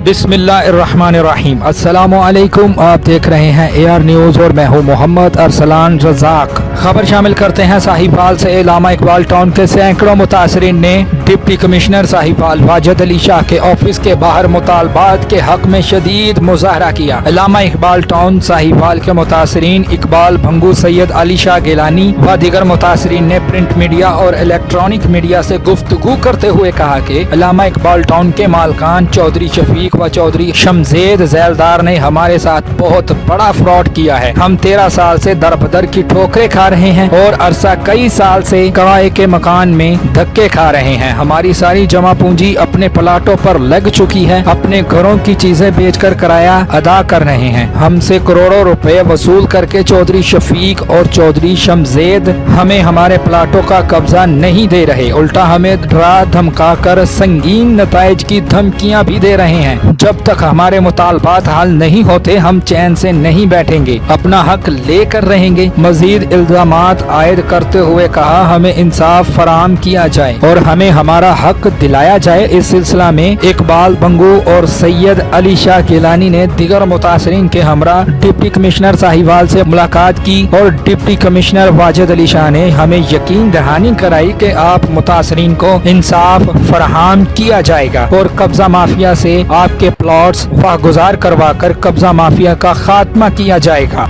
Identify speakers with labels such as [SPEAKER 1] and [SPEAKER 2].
[SPEAKER 1] बिस्मिल्लाहिर्रहमानिर्रहीम। अस्सलामु अलैकुम। आप देख रहे हैं AR न्यूज़ और मैं हूं मोहम्मद अरसलान रज़ाक। खबर शामिल करते हैं साहिवाल से। इलामा इकबाल टाउन के सैकड़ों मुतासरीन ने डिप्टी कमिश्नर साहिवाल वाजिद अली शाह के ऑफिस के बाहर मुतालबात के हक में शदीद मुजाहरा किया। इलामा इकबाल टाउन साहिवाल के मुतासरीन इकबाल भंगू, सैयद अली शाह गिलानी व दीगर मुतासरीन ने प्रिंट मीडिया और इलेक्ट्रॉनिक मीडिया से गुफ्तगू करते हुए कहा कि इलामा इकबाल टाउन के मालकान चौधरी शफीक व चौधरी शमजेद झैलदार ने हमारे साथ बहुत बड़ा फ्रॉड किया है। हम 13 साल से दर बदर की ठोकरें खा रहे हैं और अरसा कई साल से किराए के मकान में धक्के खा रहे हैं। हमारी सारी जमा पूंजी अपने प्लाटों पर लग चुकी है। अपने घरों की चीजें बेचकर किराया अदा कर रहे हैं। हमसे करोड़ों रुपए वसूल करके चौधरी शफीक और चौधरी शमजेद हमें हमारे प्लाटों का कब्जा नहीं दे रहे, उल्टा हमें डरा धमका कर संगीन नताइज की धमकियां भी दे रहे हैं। जब तक हमारे मुतालबात हल नहीं होते हम चैन से नहीं बैठेंगे, अपना हक लेकर रहेंगे। मजीद इल्जामात आयद करते हुए कहा हमें इंसाफ फराहम किया जाए और हमें हमारा हक दिलाया जाए। इस सिलसिला में इकबाल बंगू और सैयद अली शाह गिलानी ने दीगर मुतासरीन के हमरा डिप्टी कमिश्नर साहिवाल से मुलाकात की और डिप्टी कमिश्नर वाजिद अली शाह ने हमें यकीन दहानी कराई कि आप मुतासरीन को इंसाफ फराहम किया जाएगा और कब्जा माफिया से आपके प्लॉट्स वागुजार करवा कर कब्जा माफिया का खात्मा किया जाएगा।